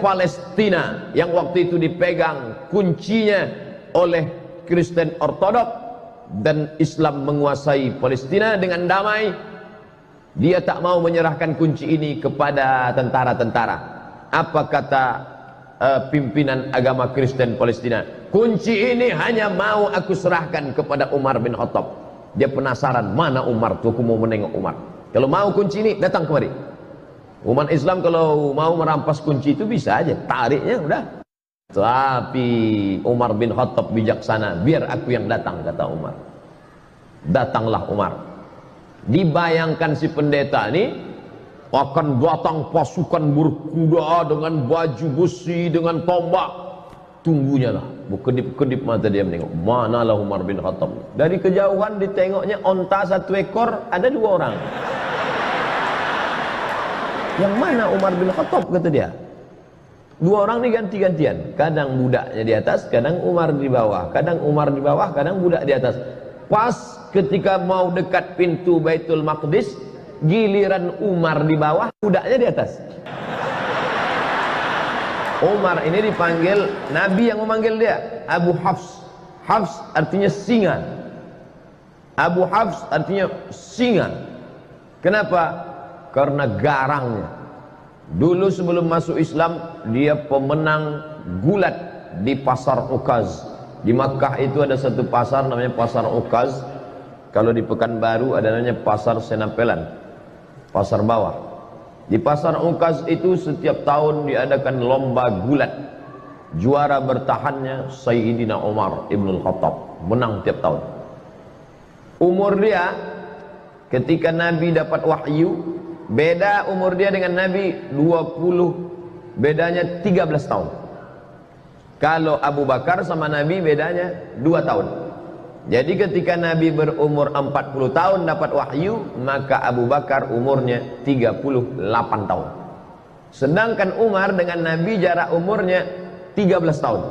Palestina yang waktu itu dipegang kuncinya oleh Kristen Ortodok dan Islam menguasai Palestina dengan damai. Dia tak mau menyerahkan kunci ini kepada tentara-tentara. Apa kata pimpinan agama Kristen Palestina? Kunci ini hanya mau aku serahkan kepada Umar bin Khattab. Dia penasaran, mana Umar tuh, aku mau menengok Umar. Kalau mau kunci ini, datang kemari. Umat Islam kalau mau merampas kunci itu bisa aja, tariknya udah. Tapi Umar bin Khattab bijaksana, biar aku yang datang, kata Umar. Datanglah Umar. Dibayangkan si pendeta ini akan datang pasukan berkuda dengan baju besi, dengan tombak. Tunggunya lah, berkedip-kedip mata dia menengok, manalah Umar bin Khattab. Dari kejauhan ditengoknya onta satu ekor, ada 2 orang. Yang mana Umar bin Khattab, kata dia. 2 orang ini ganti-gantian, kadang budaknya di atas, kadang Umar di bawah, kadang Umar di bawah, kadang budak di atas. Pas ketika mau dekat pintu Baitul Maqdis, giliran Umar di bawah, budaknya di atas. Umar ini dipanggil, Nabi yang memanggil dia, Abu Hafs. Hafs artinya singa. Abu Hafs artinya singa. Kenapa? Karena garangnya. Dulu sebelum masuk Islam, dia pemenang gulat di pasar Ukaz. Di Makkah itu ada satu pasar namanya pasar Ukaz. Kalau di Pekanbaru ada namanya pasar Senapelan, pasar bawah. Di pasar Ukaz itu setiap tahun diadakan lomba gulat. Juara bertahannya Sayyidina Umar ibn Khattab, menang tiap tahun. Umur dia ketika Nabi dapat wahyu, beda umur dia dengan Nabi 20, bedanya 13 tahun. Kalau Abu Bakar sama Nabi bedanya 2 tahun. Jadi ketika Nabi berumur 40 tahun dapat wahyu, maka Abu Bakar umurnya 38 tahun. Sedangkan Umar dengan Nabi jarak umurnya 13 tahun.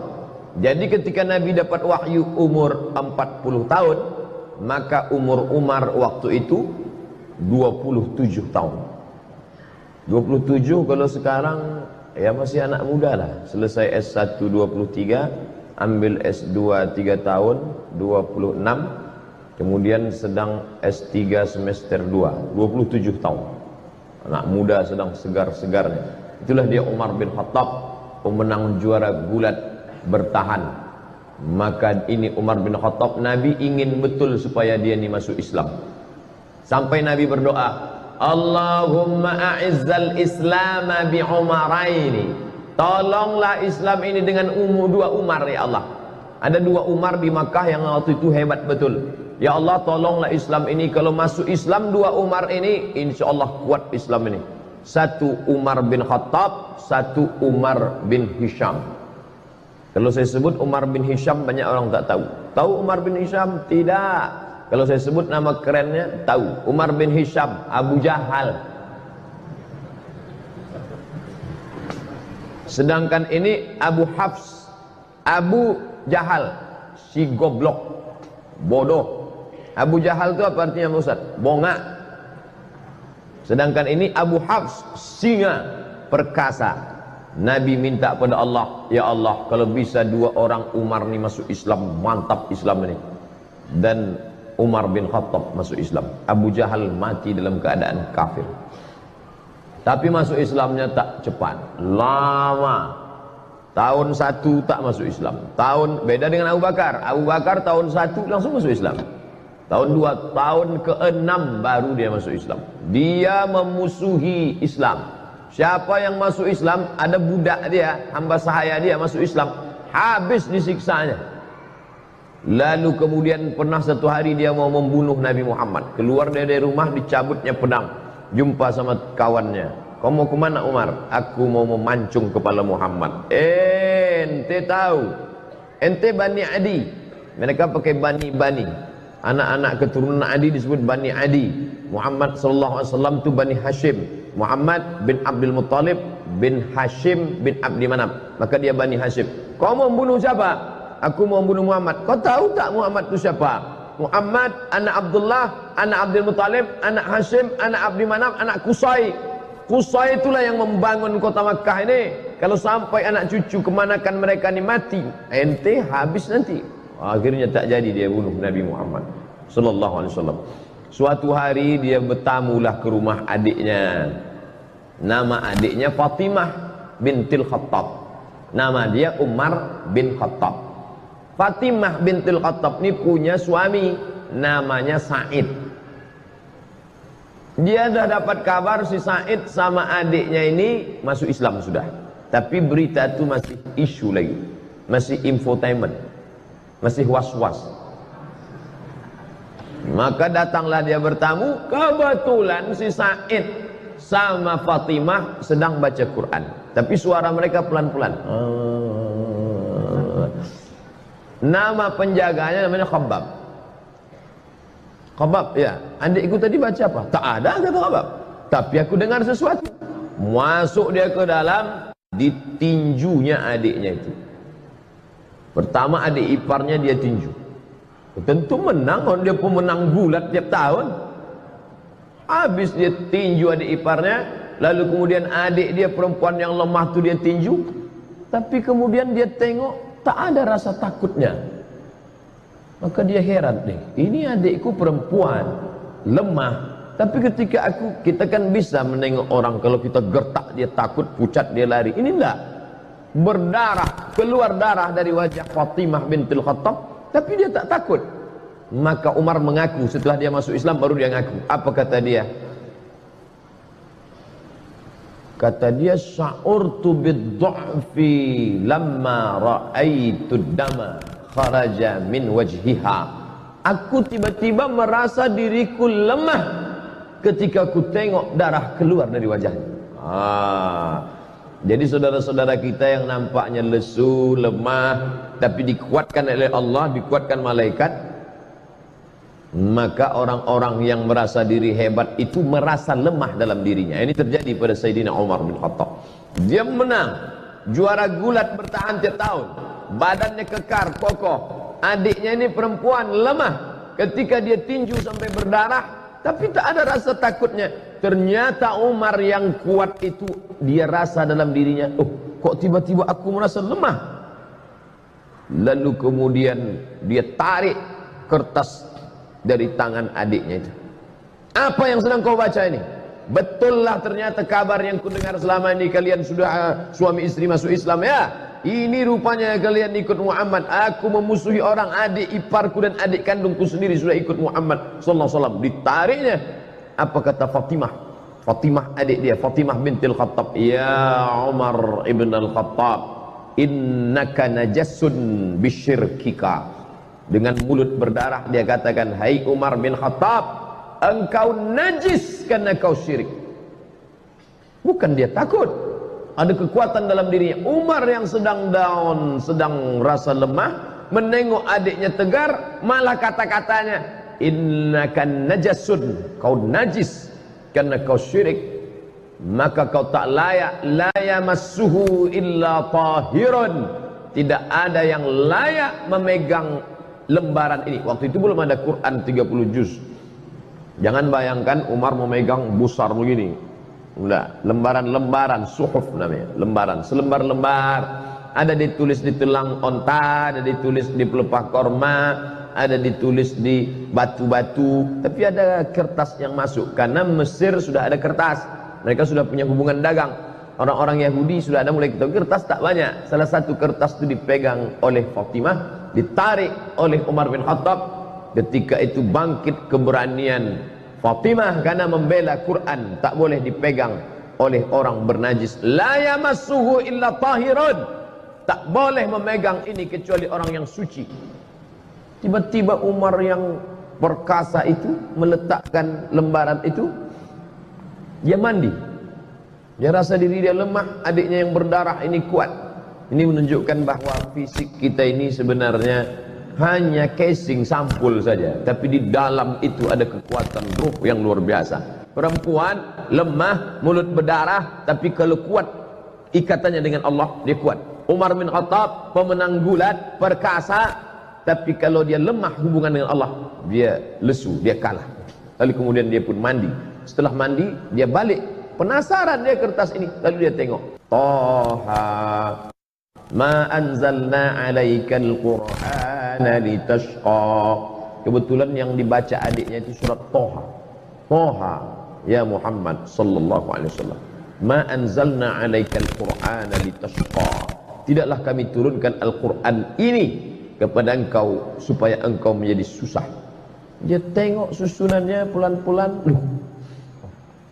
Jadi ketika Nabi dapat wahyu umur 40 tahun, maka umur Umar waktu itu 27 tahun. 27 kalau sekarang ya masih anak muda lah. Selesai S1 23, ambil S2 3 tahun 26, kemudian sedang S3 semester 2 27 tahun. Anak muda sedang segar-segarnya. Itulah dia Umar bin Khattab, pemenang juara gulat bertahan. Maka ini Umar bin Khattab, Nabi ingin betul supaya dia ini masuk Islam. Sampai Nabi berdoa, Allahumma a'izzal Islam bi Umaraini. Tolonglah Islam ini dengan 2 Umar ya Allah. Ada 2 Umar di Makkah yang waktu itu hebat betul. Ya Allah, tolonglah Islam ini. Kalau masuk Islam 2 Umar ini, insya Allah kuat Islam ini. 1 Umar bin Khattab, 1 Umar bin Hisham. Kalau saya sebut Umar bin Hisham, banyak orang tak tahu. Tahu Umar bin Hisham? Tidak. Kalau saya sebut nama kerennya, tahu. Umar bin Hisham, Abu Jahal. Sedangkan ini Abu Hafs, Abu Jahal, si goblok, bodoh. Abu Jahal itu apa artinya Ustaz? Bongak. Sedangkan ini Abu Hafs, singa, perkasa. Nabi minta pada Allah, ya Allah, kalau bisa 2 orang Umar ini masuk Islam, mantap Islam ini. Dan Umar bin Khattab masuk Islam. Abu Jahal mati dalam keadaan kafir. Tapi masuk Islamnya tak cepat, lama. Tahun 1 tak masuk Islam. Tahun beda dengan Abu Bakar. Abu Bakar tahun 1 langsung masuk Islam. Tahun 2, tahun ke-6 baru dia masuk Islam. Dia memusuhi Islam. Siapa yang masuk Islam, ada budak dia, hamba sahaya dia masuk Islam, habis disiksanya. Lalu kemudian pernah satu hari dia mau membunuh Nabi Muhammad. Keluar dari rumah, dicabutnya pedang. Jumpa sama kawannya, kau mau kemana Umar? Aku mau memancung kepala Muhammad. Ente tahu, ente Bani Adi. Mereka pakai Bani. Anak-anak keturunan Adi disebut Bani Adi. Muhammad SAW itu Bani Hashim. Muhammad bin Abdul Muttalib bin Hashim bin Abdi Manaf. Maka dia Bani Hashim. Kau mau membunuh siapa? Aku mau membunuh Muhammad. Kau tahu tak Muhammad itu siapa? Muhammad, anak Abdullah, anak Abdul Muttalib, anak Hashim, anak Abdi Manaf, anak Qusay. Qusay itulah yang membangun kota Makkah ini. kalau sampai anak cucu kemanakan mereka ni mati, ente habis nanti. Akhirnya tak jadi dia bunuh Nabi Muhammad sallallahu alaihi wasallam. Suatu hari dia bertamulah ke rumah adiknya. Nama adiknya Fatimah bintil Khattab. Nama dia Umar bin Khattab. Fatimah bintil Khattab ni punya suami namanya Said. Dia dah dapat kabar si Said sama adiknya ini masuk Islam sudah. Tapi berita itu masih isu lagi. Masih infotainment. Masih was-was. Maka datanglah dia bertamu. Kebetulan si Said sama Fatimah sedang baca Quran. Tapi suara mereka pelan-pelan. Nama penjaganya namanya Khabbab. Khabbab, ya. Adikku tadi baca apa? Tak ada, kata Khabbab. Tapi aku dengar sesuatu. Masuk dia ke dalam, ditinjunya adiknya itu. Pertama adik iparnya dia tinju. Tentu menang, dia pemenang gulat tiap tahun. Habis dia tinju adik iparnya, lalu kemudian adik dia perempuan yang lemah tu dia tinju. Tapi kemudian dia tengok tak ada rasa takutnya. Maka dia heran nih, ini adikku perempuan lemah, tapi ketika kita kan bisa menengok orang kalau kita gertak dia takut, pucat dia lari. Ini enggak. Berdarah, keluar darah dari wajah Fatimah bintul Khattab, tapi dia tak takut. Maka Umar mengaku setelah dia masuk Islam baru dia ngaku. Apa kata dia? Kata dia, sya'urtu bid-du'fi lamma ra'aitu dama kharaja min wajhiha. Aku tiba-tiba merasa diriku lemah ketika aku tengok darah keluar dari wajahnya. Jadi saudara-saudara kita yang nampaknya lesu, lemah, tapi dikuatkan oleh Allah, dikuatkan malaikat, maka orang-orang yang merasa diri hebat itu merasa lemah dalam dirinya. Ini terjadi pada Sayyidina Umar bin Khattab. Dia menang, juara gulat bertahan tiap tahun, badannya kekar, kokoh. Adiknya ini perempuan lemah, ketika dia tinju sampai berdarah, tapi tak ada rasa takutnya. Ternyata Umar yang kuat itu, dia rasa dalam dirinya, oh kok tiba-tiba aku merasa lemah. Lalu kemudian dia tarik kertas dari tangan adiknya itu. Apa yang sedang kau baca ini? Betullah ternyata kabar yang kudengar selama ini, kalian sudah suami istri masuk Islam ya. Ini rupanya kalian ikut Muhammad. Aku memusuhi orang, adik iparku dan adik kandungku sendiri sudah ikut Muhammad sallallahu alaihi wasallam. Ditariknya. Apa kata Fatimah? Fatimah adik dia, Fatimah bintil Khattab. Ya Umar ibn al-Khattab, innaka najassun bisyirkika. Dengan mulut berdarah dia katakan, hai Umar bin Khattab, engkau najis karena kau syirik. Bukan dia takut, ada kekuatan dalam dirinya. Umar yang sedang down, sedang rasa lemah, menengok adiknya tegar, malah kata-katanya, innaka najasun, kau najis karena kau syirik, maka kau tak layak, la yamassuhu illa tahirun, tidak ada yang layak memegang lembaran ini. Waktu itu belum ada Quran 30 juz. Jangan bayangkan Umar memegang besar begini. Enggak, lembaran-lembaran, suhuf namanya, lembaran, selembar-lembar. Ada ditulis di tulang onta, ada ditulis di pelepah korma, ada ditulis di batu-batu. Tapi ada kertas yang masuk, karena Mesir sudah ada kertas. Mereka sudah punya hubungan dagang. Orang-orang Yahudi sudah ada mulai ketemu kertas, tak banyak. Salah satu kertas itu dipegang oleh Fatimah, ditarik oleh Umar bin Khattab. Ketika itu bangkit keberanian Fatimah karena membela Quran, tak boleh dipegang oleh orang bernajis. La yamassuhu illa tahirun, tak boleh memegang ini kecuali orang yang suci. Tiba-tiba Umar yang perkasa itu meletakkan lembaran itu, dia mandi. Dia rasa diri dia lemah, adiknya yang berdarah ini kuat. Ini menunjukkan bahwa fisik kita ini sebenarnya hanya casing sampul saja, tapi di dalam itu ada kekuatan ruh yang luar biasa. Perempuan lemah, mulut berdarah, tapi kalau kuat ikatannya dengan Allah, dia kuat. Umar bin Khattab pemenang gulat, perkasa, tapi kalau dia lemah hubungan dengan Allah, dia lesu, dia kalah. Lalu kemudian dia pun mandi. Setelah mandi, dia balik Penasaran dia kertas ini, lalu dia tengok. Taha ma anzalna 'alaikal Qur'ana litashqa. Kebetulan yang dibaca adiknya itu surat Taha. Taha ya Muhammad sallallahu alaihi wasallam. Ma anzalna 'alaikal Qur'ana litashqa. Tidaklah kami turunkan Al-Qur'an ini kepada engkau supaya engkau menjadi susah. Dia tengok susunannya pelan-pelan.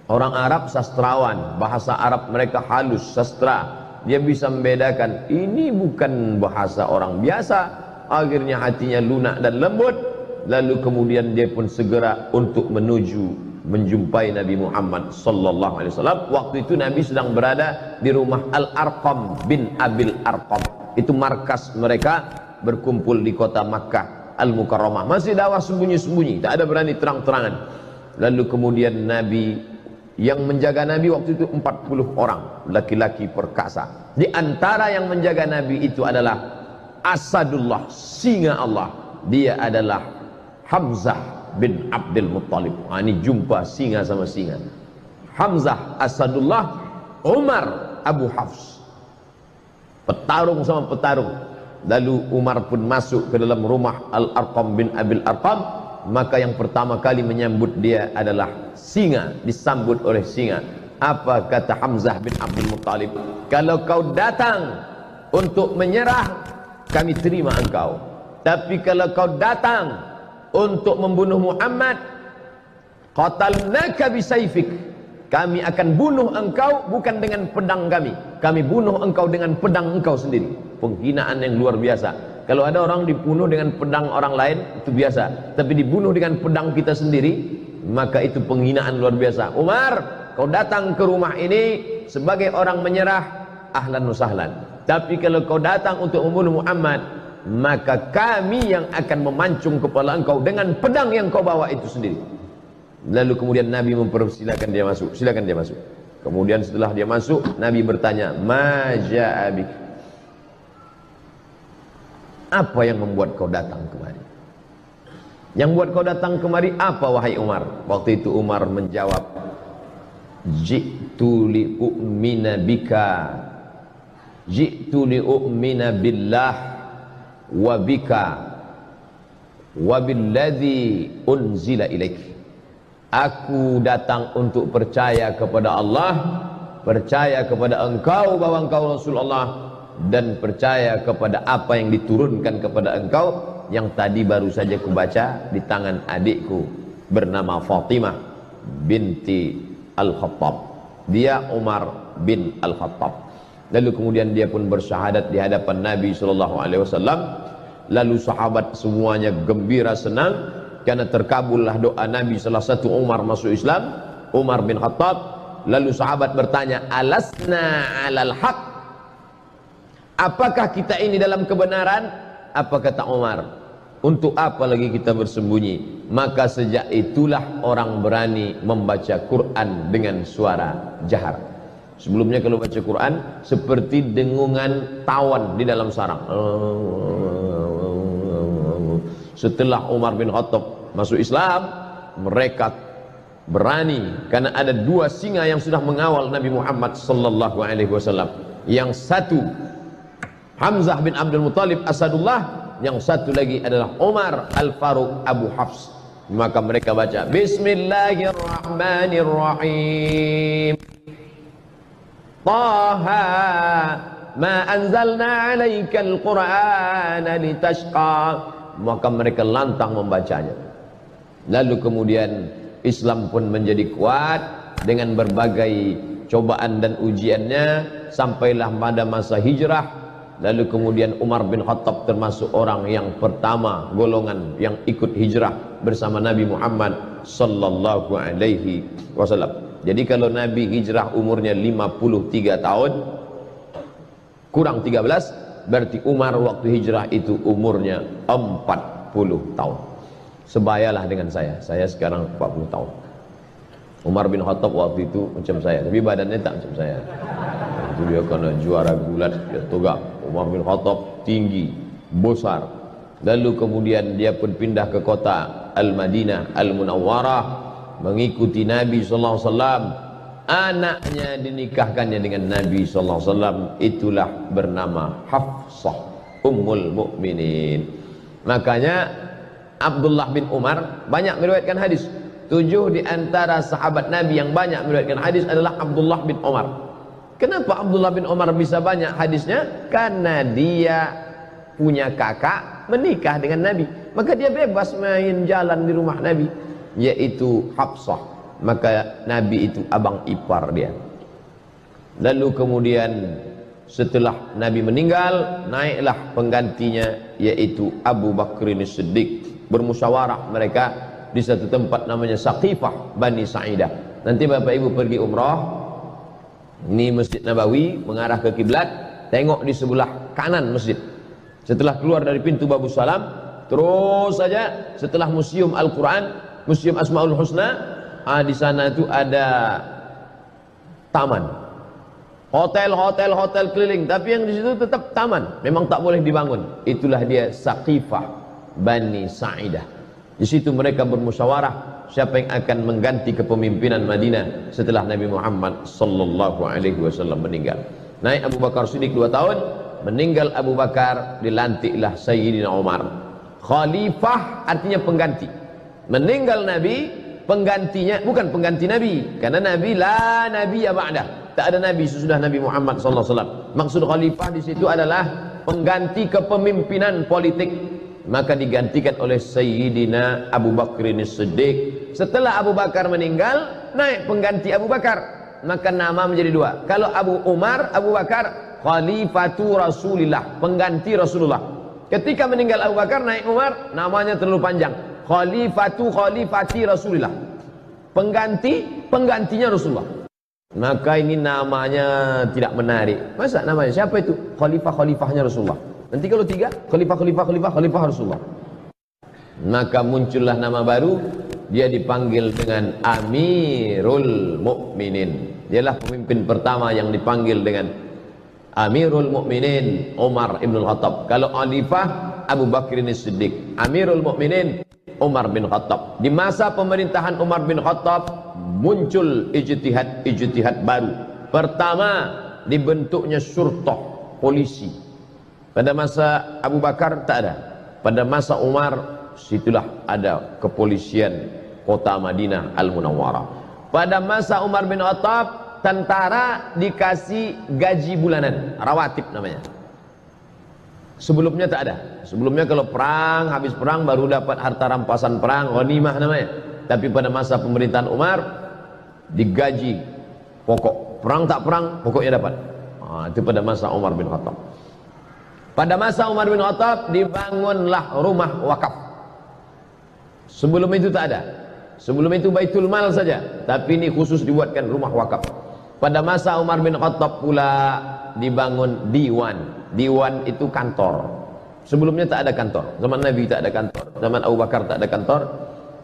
Orang Arab sastrawan, bahasa Arab mereka halus, sastra. Dia bisa membedakan ini bukan bahasa orang biasa. Akhirnya hatinya lunak dan lembut. Lalu kemudian dia pun segera untuk menjumpai Nabi Muhammad sallallahu alaihi wasallam. Waktu itu Nabi sedang berada di rumah Al-Arqam bin Abil Arqam. Itu markas mereka berkumpul di kota Makkah Al-Mukarramah. Masih dakwah sembunyi-sembunyi, tak ada berani terang-terangan. Lalu kemudian Nabi, yang menjaga Nabi waktu itu 40 orang laki-laki perkasa. Di antara yang menjaga Nabi itu adalah Asadullah, singa Allah. Dia adalah Hamzah bin Abdul Muttalib. Ini jumpa singa sama singa. Hamzah Asadullah, Umar Abu Hafs. Petarung sama petarung. Lalu Umar pun masuk ke dalam rumah Al-Arqam bin Abil Arqam. Maka yang pertama kali menyambut dia adalah singa, disambut oleh singa. Apa kata Hamzah bin Abdul Muttalib? Kalau kau datang untuk menyerah, kami terima engkau. Tapi kalau kau datang untuk membunuh Muhammad, qatalnaka bisayfik. Kami akan bunuh engkau bukan dengan pedang kami. Kami bunuh engkau dengan pedang engkau sendiri. Penghinaan yang luar biasa. Kalau ada orang dibunuh dengan pedang orang lain, itu biasa. Tapi dibunuh dengan pedang kita sendiri, maka itu penghinaan luar biasa. Umar, kau datang ke rumah ini sebagai orang menyerah, ahlan wa sahlan. Tapi kalau kau datang untuk membunuh Muhammad, maka kami yang akan memancung kepala engkau dengan pedang yang kau bawa itu sendiri. Lalu kemudian Nabi mempersilakan dia masuk. Silakan dia masuk. Kemudian setelah dia masuk, Nabi bertanya, "Ma ja'abik?" Apa yang membuat kau datang kemari? Yang membuat kau datang kemari apa, wahai Umar? Waktu itu Umar menjawab, "Ji'tu li'u'mina bika, ji'tu li'u'mina billah wa bika wa billadhi unzila ilaik." Aku datang untuk percaya kepada Allah, percaya kepada engkau bahwa engkau Rasulullah, dan percaya kepada apa yang diturunkan kepada engkau, yang tadi baru saja kubaca di tangan adikku bernama Fatimah binti Al-Khattab. Dia Umar bin Al-Khattab. Lalu kemudian dia pun bersyahadat di hadapan Nabi SAW. Lalu sahabat semuanya gembira senang karena terkabullah doa Nabi. Salah satu Umar masuk Islam, Umar bin Khattab. Lalu sahabat bertanya, "Alasna alal haq?" Apakah kita ini dalam kebenaran? Apa kata Umar? Untuk apa lagi kita bersembunyi? Maka sejak itulah orang berani membaca Quran dengan suara jahar. Sebelumnya kalau baca Quran seperti dengungan tawon di dalam sarang. Setelah Umar bin Khattab masuk Islam, mereka berani karena ada dua singa yang sudah mengawal Nabi Muhammad sallallahu alaihi wasallam. Yang satu Hamzah bin Abdul Muttalib Asadullah, yang satu lagi adalah Umar Al-Faruq Abu Hafs. Maka mereka baca Bismillahirrahmanirrahim, Taha ma anzalna 'alaikal Qur'ana litashqa. Maka mereka lantang membacanya. Lalu kemudian Islam pun menjadi kuat dengan berbagai cobaan dan ujiannya, sampailah pada masa hijrah. Lalu kemudian Umar bin Khattab termasuk orang yang pertama golongan yang ikut hijrah bersama Nabi Muhammad sallallahu alaihi wasallam. Jadi kalau Nabi hijrah umurnya 53 tahun kurang 13, berarti Umar waktu hijrah itu umurnya 40 tahun. Sebayalah dengan saya sekarang 40 tahun. Umar bin Khattab waktu itu macam saya, tapi badannya tak macam saya. Itu dia kena juara gulat, dia tegak. Umar bin Khattab tinggi, besar. Lalu kemudian dia pun pindah ke kota Al-Madinah Al-Munawwarah, mengikuti Nabi sallallahu alaihi wasallam. anaknya dinikahkannya dengan Nabi sallallahu alaihi wasallam, itulah bernama Hafsah Ummul Mukminin. Makanya Abdullah bin Umar banyak meriwayatkan hadis. 7 di antara sahabat Nabi yang banyak meriwayatkan hadis adalah Abdullah bin Umar. Kenapa Abdullah bin Umar bisa banyak hadisnya? Karena dia punya kakak menikah dengan Nabi, maka dia bebas main jalan di rumah Nabi, yaitu Hafsah. Maka Nabi itu abang ipar dia. Lalu kemudian setelah Nabi meninggal, naiklah penggantinya, yaitu Abu Bakrin As-Siddiq. Bermusyawarah mereka di satu tempat namanya Saqifah Bani Sa'idah. Nanti Bapak Ibu pergi umrah, ini Masjid Nabawi mengarah ke kiblat, tengok di sebelah kanan masjid. Setelah keluar dari pintu Babus Salam, terus saja setelah Museum Al-Quran, Museum Asmaul Husna, di sana itu ada taman, hotel keliling, tapi yang di situ tetap taman, memang tak boleh dibangun. Itulah dia Saqifah Bani Sa'idah. Di situ mereka bermusyawarah siapa yang akan mengganti kepemimpinan Madinah setelah Nabi Muhammad sallallahu alaihi wasallam meninggal. Naik Abu Bakar Siddiq 2 tahun, meninggal Abu Bakar, dilantiklah Sayyidina Umar. Khalifah artinya pengganti. Meninggal Nabi, penggantinya bukan pengganti Nabi, karena Nabi la nabiyya ba'dah. Tak ada nabi sesudah Nabi Muhammad sallallahu alaihi wasallam. Maksud khalifah di situ adalah pengganti kepemimpinan politik. Maka digantikan oleh Sayyidina Abu Bakrin As-Siddiq. Setelah Abu Bakar meninggal, naik pengganti Abu Bakar, maka nama menjadi 2. Kalau Abu Umar, Abu Bakar, Khalifatu Rasulillah, pengganti Rasulullah. Ketika meninggal Abu Bakar, naik Umar, namanya terlalu panjang, Khalifati Rasulillah, penggantinya Rasulullah. Maka ini namanya tidak menarik. Masa namanya siapa itu? Khalifahnya Rasulullah. Nanti kalau 3, khalifah Rasulullah. Maka muncullah nama baru, dia dipanggil dengan Amirul Mukminin. Dialah pemimpin pertama yang dipanggil dengan Amirul Mukminin, Umar ibn Khattab. Kalau khalifah, Abu Bakrin As-Siddiq. Amirul Mukminin, Umar bin Khattab. Di masa pemerintahan Umar bin Khattab muncul ijtihad baru. Pertama, dibentuknya syurtah, polisi. Pada masa Abu Bakar tak ada. Pada masa Umar, situlah ada kepolisian kota Madinah Al-Munawwarah. Pada masa Umar bin Khattab, tentara dikasih gaji bulanan, rawatib namanya. Sebelumnya tak ada. Sebelumnya kalau perang, habis perang baru dapat harta rampasan perang, ghanimah namanya. Tapi pada masa pemerintahan Umar, digaji pokok. Perang tak perang, pokoknya dapat. Itu pada masa Umar bin Khattab. Pada masa Umar bin Khattab dibangunlah rumah wakaf. Sebelum itu tak ada. Sebelum itu Baitul Mal saja, tapi ini khusus dibuatkan rumah wakaf. Pada masa Umar bin Khattab pula dibangun diwan. Diwan itu kantor. Sebelumnya tak ada kantor. Zaman Nabi tak ada kantor. Zaman Abu Bakar tak ada kantor.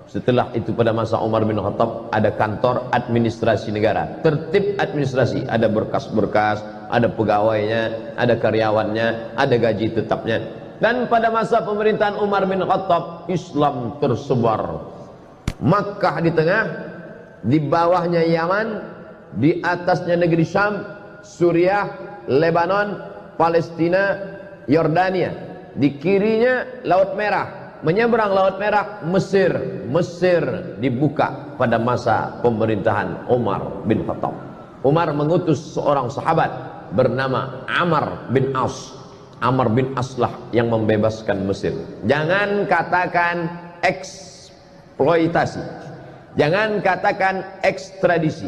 Setelah itu pada masa Umar bin Khattab ada kantor administrasi negara, tertib administrasi, ada berkas-berkas, ada pegawainya, ada karyawannya, ada gaji tetapnya. Dan pada masa pemerintahan Umar bin Khattab, Islam tersebar. Makkah di tengah, di bawahnya Yaman, di atasnya negeri Syam, Suriah, Lebanon, Palestina, Yordania. Di kirinya Laut Merah. Menyeberang Laut Merah, Mesir dibuka pada masa pemerintahan Umar bin Khattab. Umar mengutus seorang sahabat bernama Amr bin As. Amr bin As lah yang membebaskan Mesir. Jangan katakan eksploitasi, jangan katakan ekstradisi,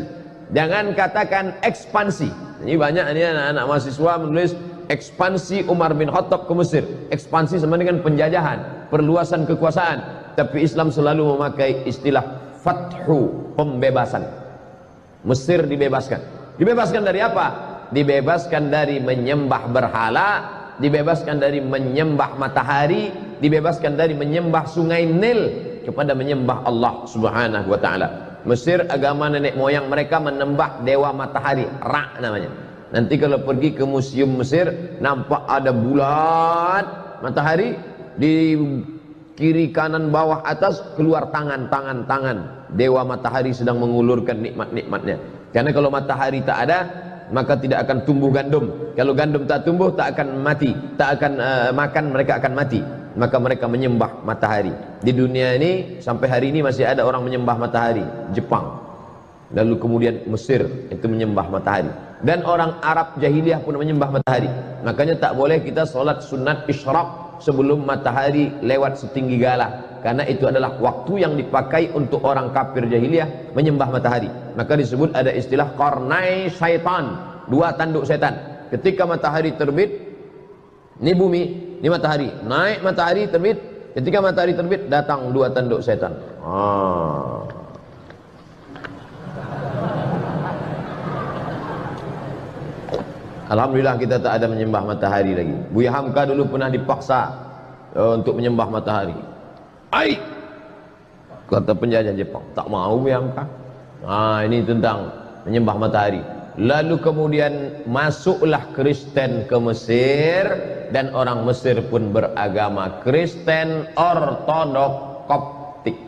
jangan katakan ekspansi. Ini banyak ini anak-anak mahasiswa menulis ekspansi Umar bin Khattab ke Mesir. Ekspansi sama dengan penjajahan, perluasan kekuasaan. Tapi Islam selalu memakai istilah fathu, pembebasan. Mesir dibebaskan. Dibebaskan dari apa? Dibebaskan dari menyembah berhala, dibebaskan dari menyembah matahari, dibebaskan dari menyembah sungai Nil, kepada menyembah Allah Subhanahu wa taala. Mesir agama nenek moyang mereka menyembah dewa matahari, Ra namanya. Nanti kalau pergi ke museum Mesir, nampak ada bulat matahari, di kiri kanan bawah atas keluar tangan dewa matahari sedang mengulurkan nikmat-nikmatnya. Karena kalau matahari tak ada, maka tidak akan tumbuh gandum. Kalau gandum tak tumbuh, tak akan mati, tak akan makan, mereka akan mati. Maka mereka menyembah matahari. Di dunia ini sampai hari ini masih ada orang menyembah matahari. Jepang, lalu kemudian Mesir itu menyembah matahari, dan orang Arab jahiliyah pun menyembah matahari. Makanya tak boleh kita sholat sunat isyraq sebelum matahari lewat setinggi galah, karena itu adalah waktu yang dipakai untuk orang kafir jahiliyah menyembah matahari. Maka disebut ada istilah qarnai syaitan, dua tanduk setan. Ketika matahari terbit, ini bumi, ini matahari, naik matahari terbit. Ketika matahari terbit, datang dua tanduk setan. Alhamdulillah kita tak ada menyembah matahari lagi. Buya Hamka dulu pernah dipaksa untuk menyembah matahari. Ai, kata penjajah Jepang, tak mau Buya Hamka. Ini tentang menyembah matahari. Lalu kemudian masuklah Kristen ke Mesir, dan orang Mesir pun beragama Kristen Ortodok Koptik,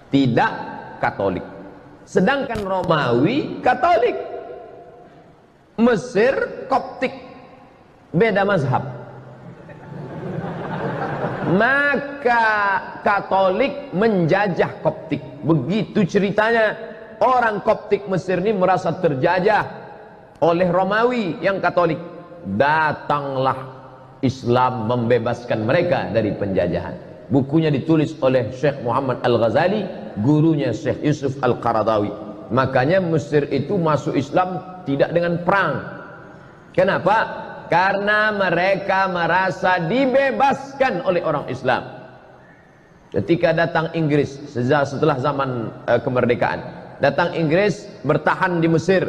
tidak Katolik. Sedangkan Romawi Katolik, Mesir Koptik, beda mazhab. Maka Katolik menjajah Koptik. Begitu ceritanya. Orang Koptik Mesir ini merasa terjajah oleh Romawi yang Katolik. Datanglah Islam membebaskan mereka dari penjajahan. Bukunya ditulis oleh Syekh Muhammad Al-Ghazali, gurunya Syekh Yusuf Al-Qaradawi. Makanya Mesir itu masuk Islam tidak dengan perang. Kenapa? Karena mereka merasa dibebaskan oleh orang Islam. Ketika datang Inggris setelah zaman kemerdekaan, datang Inggris bertahan di Mesir.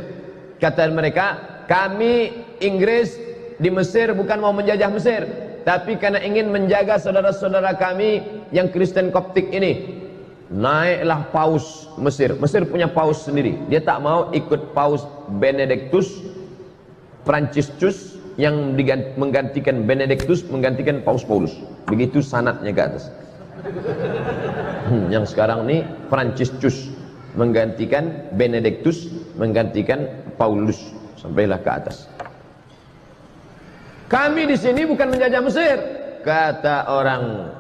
Kata mereka, kami Inggris di Mesir bukan mau menjajah Mesir, tapi karena ingin menjaga saudara-saudara kami yang Kristen Koptik ini. Naiklah paus Mesir. Mesir punya paus sendiri. Dia tak mau ikut paus Benedictus Franciscus yang menggantikan Benedictus, menggantikan paus Paulus. Begitu sanadnya ke atas. Yang sekarang ini Franciscus menggantikan Benedictus, menggantikan Paulus, sampailah ke atas. Kami di sini bukan menjajah Mesir, kata orang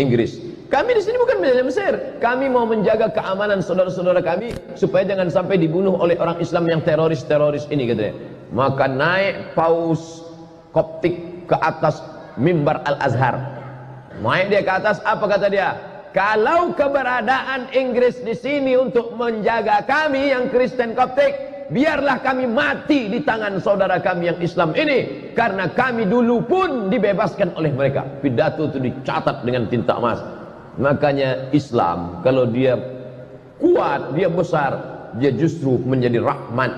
Inggris. Kami di sini bukan menjajah Mesir. Kami mau menjaga keamanan saudara-saudara kami supaya jangan sampai dibunuh oleh orang Islam yang teroris-teroris ini, katanya. Maka naik paus Koptik ke atas mimbar Al-Azhar. Naik dia ke atas, apa kata dia? Kalau keberadaan Inggris di sini untuk menjaga kami yang Kristen Koptik, biarlah kami mati di tangan saudara kami yang Islam ini, karena kami dulu pun dibebaskan oleh mereka. Pidato itu dicatat dengan tinta emas. Makanya Islam kalau dia kuat, dia besar, dia justru menjadi rahmat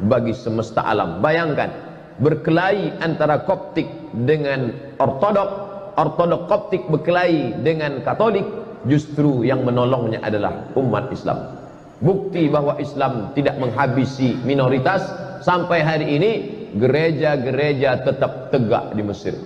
bagi semesta alam. Bayangkan berkelahi antara Koptik dengan Ortodok, Ortodok Koptik berkelahi dengan Katolik, justru yang menolongnya adalah umat Islam. Bukti bahwa Islam tidak menghabisi minoritas. Sampai hari ini gereja-gereja tetap tegak di Mesir.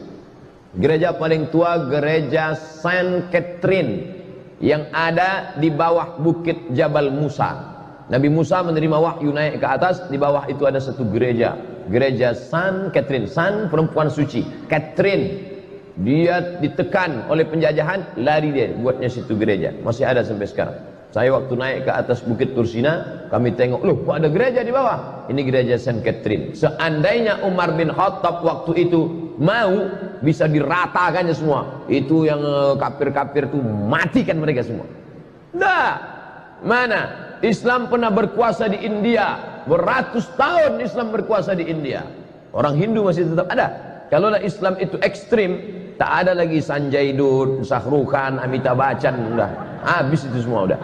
Gereja paling tua, gereja Saint Catherine, yang ada di bawah bukit Jabal Musa. Nabi Musa menerima wahyu naik ke atas, di bawah itu ada satu gereja, gereja Saint Catherine. Saint perempuan suci, Catherine dia ditekan oleh penjajahan, lari dia buatnya situ gereja, masih ada sampai sekarang. Saya waktu naik ke atas bukit Tursina, kami tengok, loh kok ada gereja di bawah? Ini gereja Saint Catherine. Seandainya Umar bin Khattab waktu itu mau, bisa diratakannya semua. Itu yang kafir-kafir itu matikan mereka semua. Nah, mana? Islam pernah berkuasa di India, beratus tahun Islam berkuasa di India. Orang Hindu masih tetap ada. Kalaulah Islam itu ekstrim, tak ada lagi Sanjay Dutt, Shahrukh Khan, Amitabh Bachchan, udah habis itu semua udah.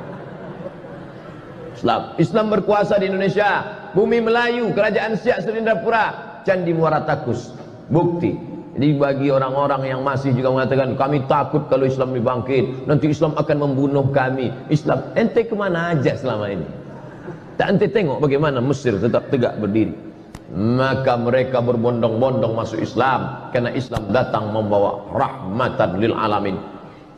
Islam berkuasa di Indonesia, bumi Melayu, kerajaan Siak Serindapura, Candi Muara Takus. Bukti. Jadi bagi orang-orang yang masih juga mengatakan kami takut kalau Islam dibangkit, nanti Islam akan membunuh kami. Islam, ente kemana aja selama ini? Tak ente tengok bagaimana Mesir tetap tegak berdiri. Maka mereka berbondong-bondong masuk Islam, karena Islam datang membawa rahmatan lil alamin.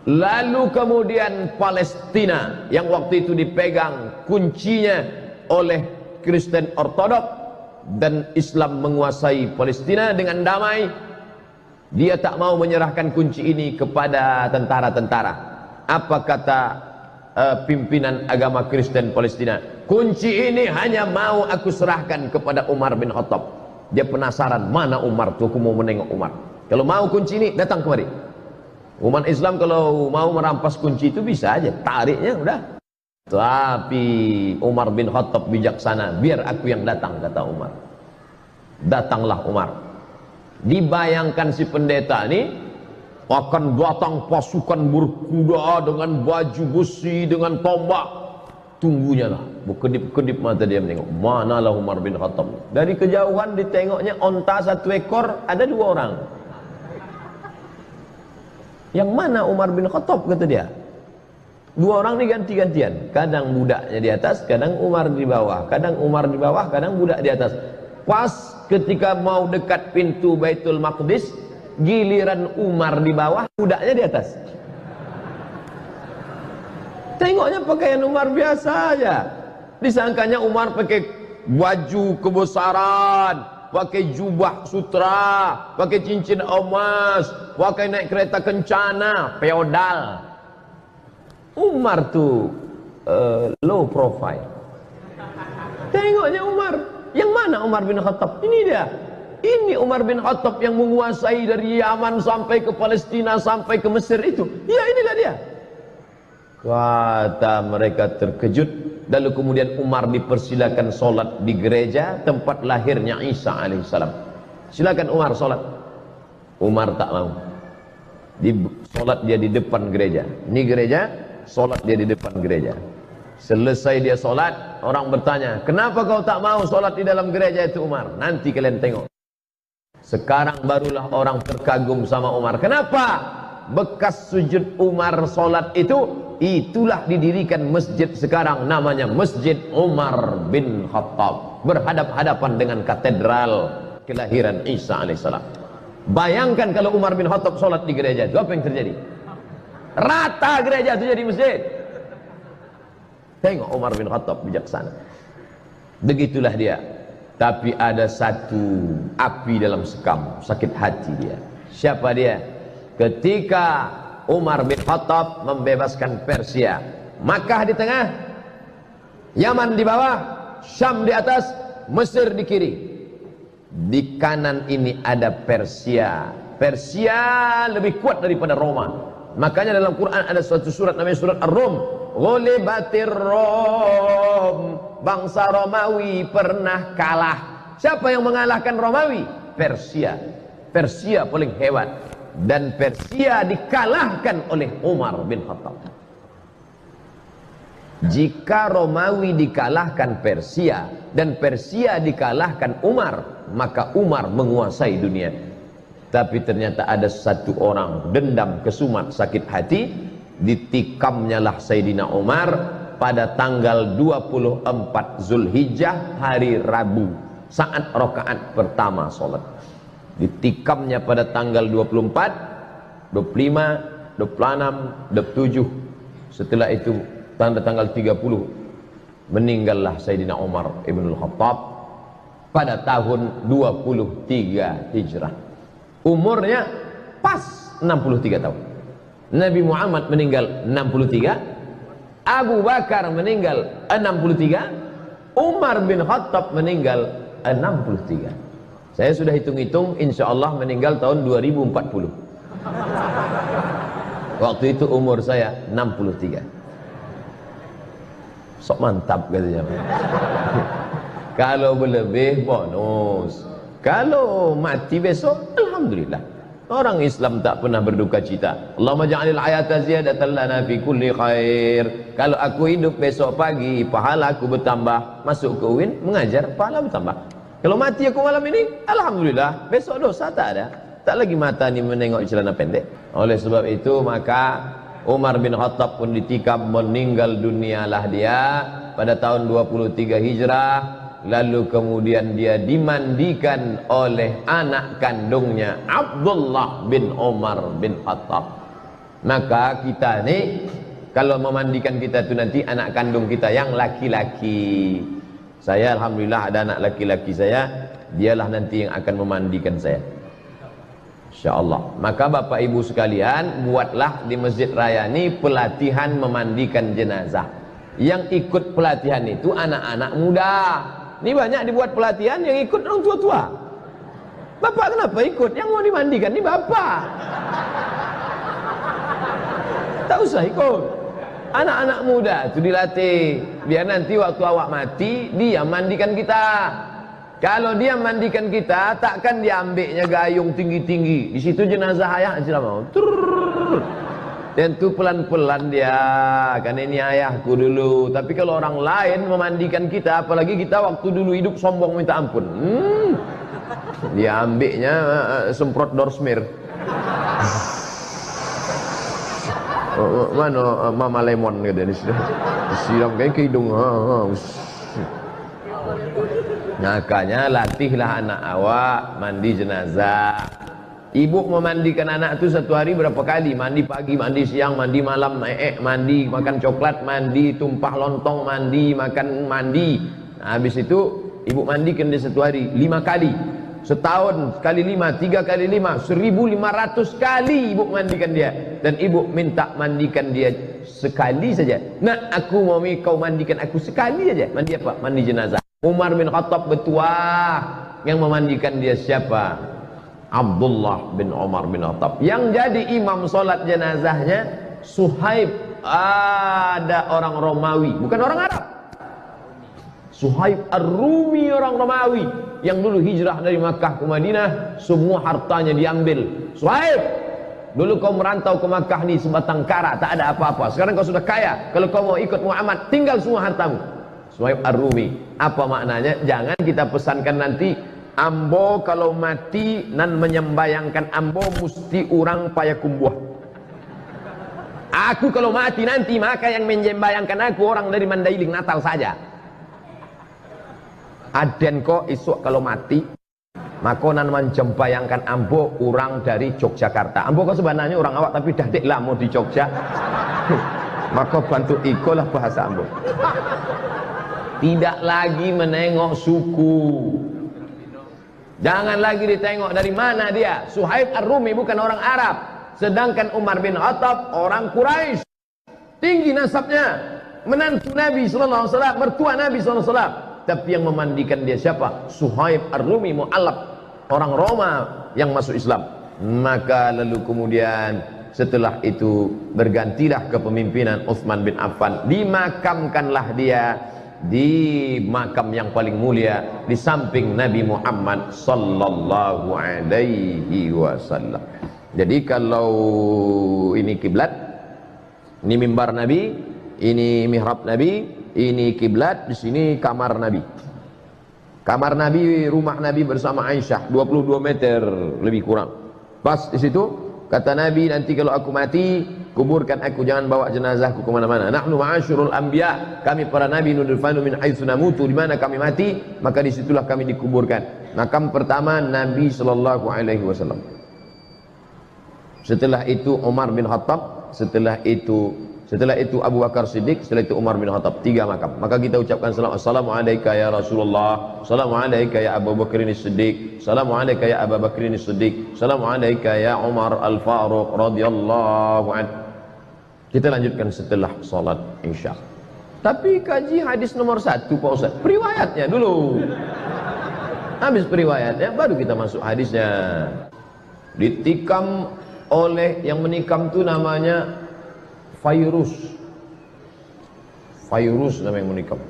Lalu kemudian Palestina yang waktu itu dipegang kuncinya oleh Kristen Ortodok dan Islam menguasai Palestina dengan damai. Dia tak mau menyerahkan kunci ini kepada tentara-tentara. Apa kata pimpinan agama Kristen Palestina? Kunci ini hanya mau aku serahkan kepada Umar bin Khattab. Dia penasaran, mana Umar tuh, aku mau menengok Umar. Kalau mau kunci ini, datang kemari. Umat Islam kalau mau merampas kunci itu bisa aja, tariknya udah. Tapi Umar bin Khattab bijaksana, biar aku yang datang, kata Umar. Datanglah Umar. Dibayangkan si pendeta ini akan datang pasukan berkuda dengan baju besi, dengan tombak. Tunggunya lah, berkedip-kedip mata dia menengok. Manalah Umar bin Khattab. Dari kejauhan ditengoknya onta satu ekor, ada 2 orang. Yang mana Umar bin Khattab, kata dia. 2 orang ini ganti-gantian. Kadang budaknya di atas, kadang Umar di bawah. Kadang Umar di bawah, kadang budak di atas. Pas ketika mau dekat pintu Baitul Maqdis, giliran Umar di bawah, budaknya di atas. Tengoknya pakaian Umar biasa aja. Disangkanya Umar pakai baju kebesaran, pakai jubah sutra, pakai cincin emas, pakai naik kereta kencana, feodal. Umar tuh low profile. Tengoknya Umar. Yang mana Umar bin Khattab? Ini dia. Ini Umar bin Khattab yang menguasai dari Yaman sampai ke Palestina, sampai ke Mesir itu. Ya, inilah dia. Kata mereka terkejut. Lalu kemudian Umar dipersilakan solat di gereja tempat lahirnya Isa alaihissalam. Silakan Umar solat. Umar tak mau. Solat dia di depan gereja. Ini gereja, solat dia di depan gereja. Selesai dia solat, orang bertanya, kenapa kau tak mau solat di dalam gereja itu Umar? Nanti kalian tengok. Sekarang barulah orang terkagum sama Umar. Kenapa? Bekas sujud Umar solat itu, itulah didirikan masjid sekarang, namanya Masjid Umar bin Khattab, berhadap-hadapan dengan katedral kelahiran Isa alaihissalam. Bayangkan kalau Umar bin Khattab solat di gereja itu, apa yang terjadi? Rata gereja itu jadi masjid. Tengok Umar bin Khattab bijaksana. Begitulah dia. Tapi ada satu api dalam sekam, sakit hati dia. Siapa dia? Ketika Umar bin Khattab membebaskan Persia, Makkah di tengah, Yaman di bawah, Syam di atas, Mesir di kiri. Di kanan ini ada Persia. Persia lebih kuat daripada Roma. Makanya dalam Quran ada suatu surat namanya surat Ar-Rum. Ghulibatir Rom. Bangsa Romawi pernah kalah. Siapa yang mengalahkan Romawi? Persia. Persia paling hebat. Dan Persia dikalahkan oleh Umar bin Khattab. Jika Romawi dikalahkan Persia dan Persia dikalahkan Umar, maka Umar menguasai dunia. Tapi ternyata ada satu orang dendam, kesumat, sakit hati, ditikamnya lah Sayyidina Umar pada tanggal 24 Zulhijjah, hari Rabu, saat rakaat pertama solat. Ditikamnya pada tanggal 24, 25, 26, 27. Setelah itu tanggal 30 meninggallah Sayyidina Umar ibn al-Khattab pada tahun 23 Hijrah. Umurnya pas 63 tahun. Nabi Muhammad meninggal 63, Abu Bakar meninggal 63, Umar bin Khattab meninggal 63. Saya sudah hitung-hitung, insya Allah meninggal tahun 2040. Waktu itu umur saya 63. Sok mantap katanya. Kalau berlebih bonus. Kalau mati besok, alhamdulillah. Orang Islam tak pernah berduka cita. Allahumma ja'alil hayata ziyadatan lana fi kulli khair. Kalau aku hidup besok pagi, pahala aku bertambah. Masuk ke UIN, mengajar, pahala bertambah. Kalau mati aku malam ini, alhamdulillah. Besok dosa tak ada. Tak lagi mata ni menengok celana pendek. Oleh sebab itu, maka Umar bin Khattab pun ditikam, meninggal dunialah dia pada tahun 23 Hijrah. Lalu kemudian dia dimandikan oleh anak kandungnya Abdullah bin Umar bin Khattab. Maka kita ni kalau memandikan kita tu nanti anak kandung kita yang laki-laki. Saya alhamdulillah ada anak laki-laki saya, dialah nanti yang akan memandikan saya. InsyaAllah. Maka Bapak Ibu sekalian, buatlah di Masjid Raya ini pelatihan memandikan jenazah. Yang ikut pelatihan itu anak-anak muda. Ini banyak dibuat pelatihan yang ikut orang tua-tua. Bapak kenapa ikut? Yang mau dimandikan ini bapak. Tak usah ikut. Anak-anak muda itu dilatih, biar nanti waktu awak mati dia mandikan kita. Kalau dia mandikan kita, takkan diambilnya gayung tinggi-tinggi. Di situ jenazah ayah sudah mau. Dan itu pelan-pelan dia, kan ini ayahku dulu. Tapi kalau orang lain memandikan kita, apalagi kita waktu dulu hidup sombong minta ampun, dia ambilnya semprot dorsmir. Mana Mama Lemon gitu, disiram kayak ke hidung. Makanya latihlah anak awak mandi jenazah. Ibu memandikan anak itu satu hari berapa kali? Mandi pagi, mandi siang, mandi malam, mandi, makan coklat, mandi, tumpah lontong, mandi, makan, mandi. Nah, habis itu ibu mandikan dia satu hari 5 kali. Setahun sekali 5, 3 kali 5, 1500 kali ibu mandikan dia. Dan ibu minta mandikan dia sekali saja. Nah, aku mau kau mandikan aku sekali saja. Mandi apa? Mandi jenazah. Umar bin Khattab bertuah. Yang memandikan dia siapa? Abdullah bin Umar bin Khattab. Yang jadi imam solat jenazahnya Suhaib. Ada orang Romawi, bukan orang Arab. Suhaib Ar-Rumi, orang Romawi yang dulu hijrah dari Makkah ke Madinah, semua hartanya diambil. Suhaib, dulu kau merantau ke Makkah nih sebatang kara, tak ada apa-apa. Sekarang kau sudah kaya, kalau kau mau ikut Muhammad, tinggal semua hartamu. Suhaib Ar-Rumi. Apa maknanya? Jangan kita pesankan nanti ambo kalau mati nan menyembayangkan ambo mesti orang payakumbuh. Aku kalau mati nanti maka yang menyembayangkan aku orang dari Mandailing Natal saja. Aden kok isuk kalau mati makonan menjembayangkan ambo orang dari Yogyakarta. Ambo kok sebenarnya orang awak tapi dah dek lama di Jogja. Maka bantu ikolah bahasa ambo. Tidak lagi menengok suku. Jangan lagi ditengok dari mana dia. Suhaib Ar-Rumi bukan orang Arab. Sedangkan Umar bin Khattab orang Quraisy. Tinggi nasabnya. Menantu Nabi SAW, mertua Nabi SAW. Tapi yang memandikan dia siapa? Suhaib Ar-Rumi mu'allab, orang Roma yang masuk Islam. Maka lalu kemudian setelah itu bergantilah kepemimpinan Utsman bin Affan. Dimakamkanlah dia di makam yang paling mulia di samping Nabi Muhammad sallallahu alaihi wasallam. Jadi kalau ini kiblat, ini mimbar Nabi, ini mihrab Nabi, ini kiblat, di sini kamar Nabi. Kamar Nabi, rumah Nabi bersama Aisyah 22 meter lebih kurang. Pas di situ kata Nabi, nanti kalau aku mati, kuburkan aku, jangan bawa jenazahku kemana-mana. Nahnu ma'asyurul anbiya, kami para nabi nudfanu min haitsu namutu, di mana kami mati maka disitulah kami dikuburkan. Makam pertama Nabi sallallahu alaihi wasallam. Setelah itu Umar bin Khattab, setelah itu Abu Bakar Siddiq, setelah itu Umar bin Khattab. 3 makam. Maka kita ucapkan salam, assalamu alayka ya Rasulullah, assalamu alayka ya Abu Bakr Siddiq, assalamu alayka ya Abu Bakr Siddiq, assalamu alayka ya Umar Al-Faruq radhiyallahu anhu. Kita lanjutkan setelah salat Isya. Tapi kaji hadis nomor 1 Pak Ustaz, periwayatnya dulu. Habis periwayatnya baru kita masuk hadisnya. Ditikam oleh yang menikam itu namanya Fairuz nama yang menikam.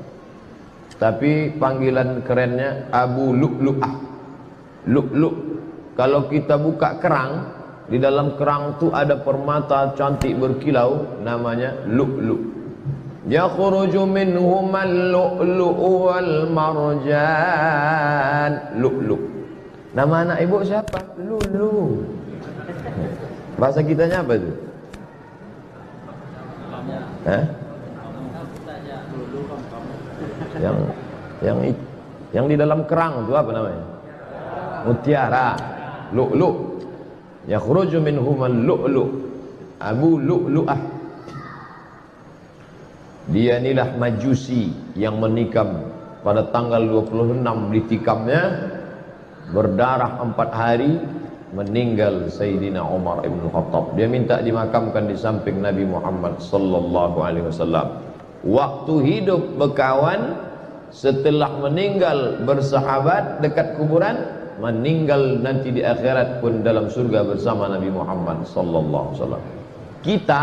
Tapi panggilan kerennya Abu Lu'lu'ah. Lu'lu'. Kalau kita buka kerang, di dalam kerang itu ada permata cantik berkilau, namanya lu'lu'. Yakhruju minhumal lu'lu'u wal marjan. Lu'lu'. Nama anak ibu siapa? Lulu. Bahasa kitanya apa itu? Hah? Yang di dalam kerang itu apa namanya? Mutiara. Lu'lu'. Yakhruju minhumal lu'lu'. Abu Lu'lu'ah. Dia inilah majusi yang menikam pada tanggal 26 ditikamnya, berdarah 4 hari, meninggal Sayyidina Umar ibn Khattab. Dia minta dimakamkan di samping Nabi Muhammad sallallahu alaihi wasallam. Waktu hidup berkawan, setelah meninggal bersahabat dekat kuburan, meninggal nanti di akhirat pun dalam surga bersama Nabi Muhammad sallallahu alaihi wasallam. Kita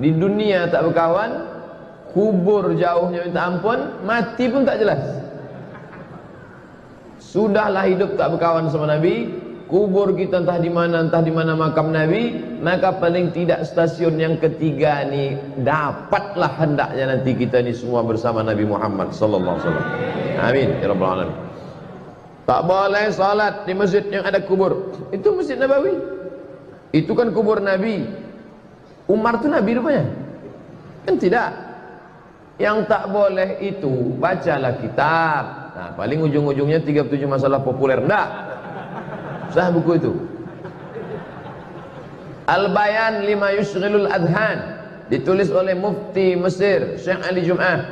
di dunia tak berkawan, kubur jauhnya minta ampun, mati pun tak jelas. Sudahlah hidup tak berkawan sama Nabi, kubur kita entah di mana makam Nabi, maka paling tidak stasiun yang ketiga ni dapatlah hendaknya nanti kita ni semua bersama Nabi Muhammad sallallahu alaihi wasallam. Amin ya rabbal alamin. Tak boleh salat di masjid yang ada kubur. Itu Masjid Nabawi. Itu kan kubur Nabi. Umar tu Nabi rupanya? Kan tidak. Yang tak boleh itu bacalah kitab. Nah, paling ujung-ujungnya 37 masalah populer. Enggak. Sah buku itu. Al-Bayan lima yushghilul adhan, ditulis oleh Mufti Mesir Syekh Ali Jum'ah.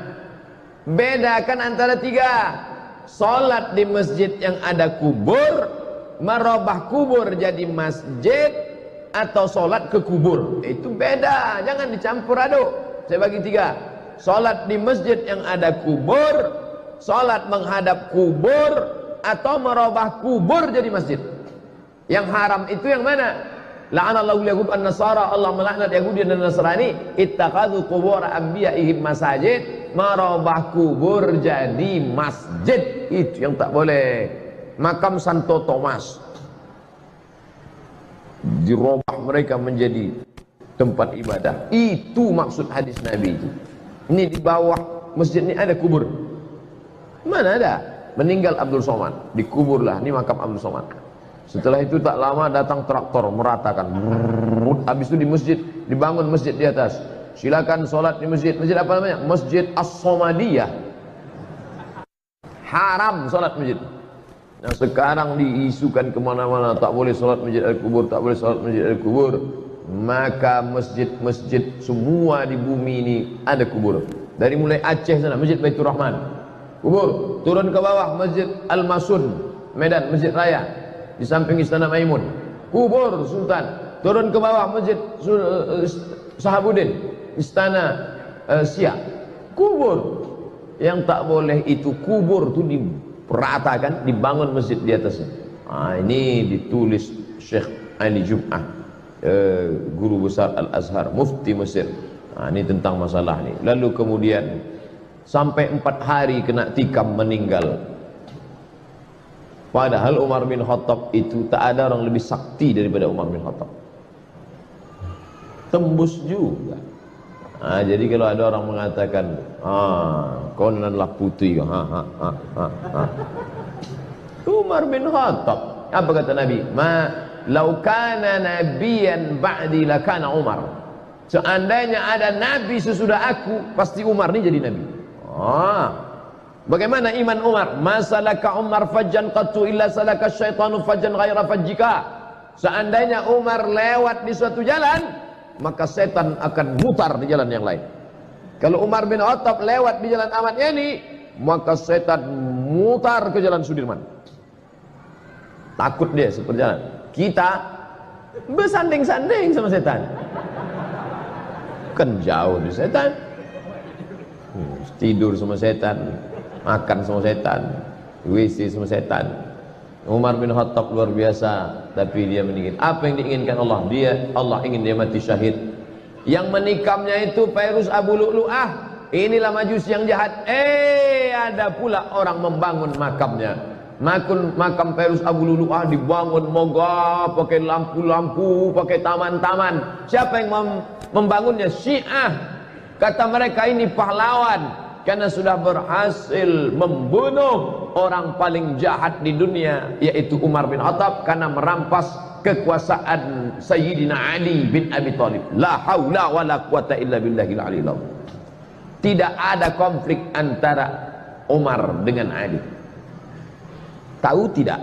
Bedakan antara 3. Salat di masjid yang ada kubur, merubah kubur jadi masjid, atau salat ke kubur. Itu beda, jangan dicampur aduk. Saya bagi 3. Salat di masjid yang ada kubur, salat menghadap kubur, atau merubah kubur jadi masjid. Yang haram itu yang mana? La'anallahu yahud an-nasara, Allah melaknat Yahudi dan Nasrani, ittakhadhu qubur anbiya'ihim masajid, merubah kubur jadi masjid. Itu yang tak boleh. Makam Santo Thomas dirubah mereka menjadi tempat ibadah. Itu maksud hadis Nabi itu. Ini di bawah masjid ini ada kubur. Mana ada? Meninggal Abdul Somad, dikuburlah. Ini makam Abdul Somad. Setelah itu tak lama datang traktor meratakan. Habis itu di masjid dibangun masjid di atas. Silakan sholat di masjid. Masjid apa namanya? Masjid As-Somadiyah. Haram sholat masjid. Nah sekarang diisukan kemana-mana, tak boleh sholat masjid al-kubur, tak boleh sholat masjid al-kubur. Maka masjid-masjid semua di bumi ini ada kubur. Dari mulai Aceh sana, Masjid Baitur Rahman, kubur. Turun ke bawah, Masjid Al-Masun, Medan, Masjid Raya, di samping Istana Maimun, kubur Sultan. Turun ke bawah, Masjid Sahabuddin, Istana Siak, kubur. Yang tak boleh itu kubur itu diperatakan, dibangun masjid di atasnya. Ini ditulis Syekh Ali Jum'ah, guru besar Al-Azhar, Mufti Mesir. Ini tentang masalah ini. Lalu kemudian sampai 4 hari kena tikam, meninggal. Padahal Umar bin Khattab itu tak ada orang lebih sakti daripada Umar bin Khattab. Tembus juga. Jadi kalau ada orang mengatakan, kononlah putih, Umar bin Khattab. Apa kata Nabi? Lau kana nabiyan ba'di lakana Umar. Seandainya ada nabi sesudah aku, pasti Umar ini jadi nabi. Bagaimana iman Umar? Masalaka Umar fajjan qattu illa salaka syaitanu fajjan ghaira fajjika. Seandainya Umar lewat di suatu jalan, maka setan akan mutar di jalan yang lain. Kalau Umar bin Khattab lewat di jalan Ahmad Yani, maka setan mutar ke jalan Sudirman. Takut dia seperjalan. Kita bersanding-sanding sama setan. Kan jauh dari setan. Tidur sama setan, makan sama setan, WC sama setan. Umar bin Khattab luar biasa, tapi dia meninggal. Apa yang diinginkan Allah? Allah ingin dia mati syahid. Yang menikamnya itu Fairuz Abu Lu'lu'ah. Inilah majusi yang jahat. Ada pula orang membangun makamnya. Makam Fairuz Abu Lu'lu'ah dibangun megah, pakai lampu-lampu, pakai taman-taman. Siapa yang membangunnya? Syiah. Kata mereka ini pahlawan, karena sudah berhasil membunuh orang paling jahat di dunia, yaitu Umar bin Khattab, karena merampas kekuasaan Sayyidina Ali bin Abi Thalib. La haula wa la quwata illa billahil aliyil azim. Tidak ada konflik antara Umar dengan Ali. Tahu tidak?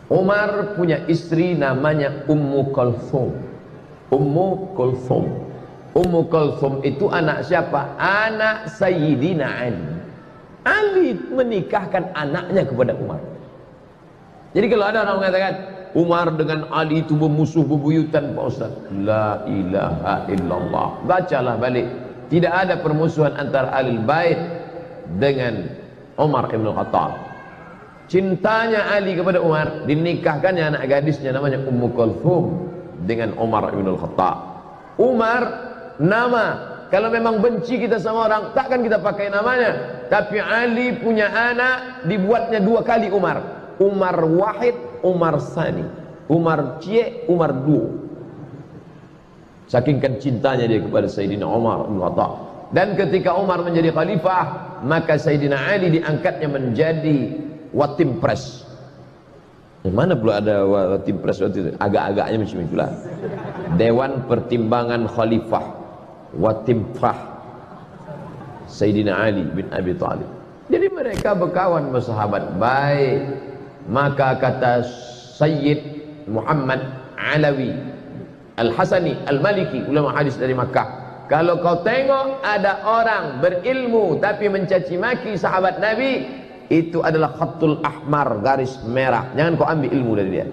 Umar punya istri namanya Ummu Kulthum. Ummu Kulthum. Ummu Kulthum itu anak siapa? Anak Sayyidina Ali. Ali menikahkan anaknya kepada Umar. Jadi kalau ada orang mengatakan Umar dengan Ali itu bermusuh bebuyutan, Pak Ustaz, la ilaha illallah, bacalah balik. Tidak ada permusuhan antara Ahlul Bait dengan Umar Ibn Khattab. Cintanya Ali kepada Umar, dinikahkannya anak gadisnya namanya Ummu Kulthum dengan Umar Ibn Khattab. Umar nama, kalau memang benci kita sama orang, takkan kita pakai namanya. Tapi Ali punya anak, dibuatnya 2 kali Umar. Umar Wahid, Umar Sani, Umar Cie, Umar Duo. Saking kan cintanya dia kepada Sayyidina Umar bin Khattab. Dan ketika Umar menjadi khalifah, maka Sayyidina Ali diangkatnya menjadi Watim Pres. Mana pula ada Watim Pres waktu itu? Agak-agaknya macam itulah. Dewan Pertimbangan Khalifah Watim Fah Sayyidina Ali bin Abi Thalib. Jadi mereka berkawan bersahabat baik. Maka kata Sayyid Muhammad Alawi Al-Hasani Al-Maliki, ulama hadis dari Makkah, kalau kau tengok ada orang berilmu tapi mencaci maki sahabat Nabi, itu adalah khatul ahmar, garis merah. Jangan kau ambil ilmu dari dia.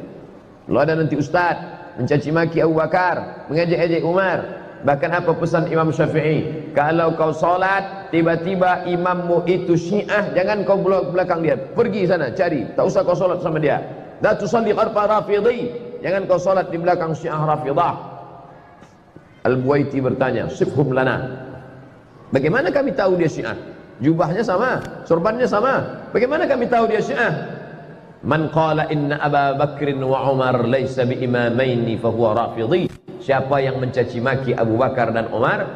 Kalau ada nanti ustaz mencaci maki Abu Bakar, mengejek-ejek Umar, bahkan apa pesan Imam Syafi'i, kalau kau solat tiba-tiba imammu itu Syiah, jangan kau belakang dia, pergi sana cari, tak usah kau solat sama dia. La tusalli khalfa rafidhi, jangan kau solat di belakang Syiah Rafidah. Al-Buaiti bertanya, sifhum lana, bagaimana kami tahu dia Syiah? Jubahnya sama, sorbannya sama, bagaimana kami tahu dia Syiah? Man qala inna Aba Bakrin wa Umar laysa bi imamaini fa huwa rafidhi. Siapa yang mencaci maki Abu Bakar dan Umar,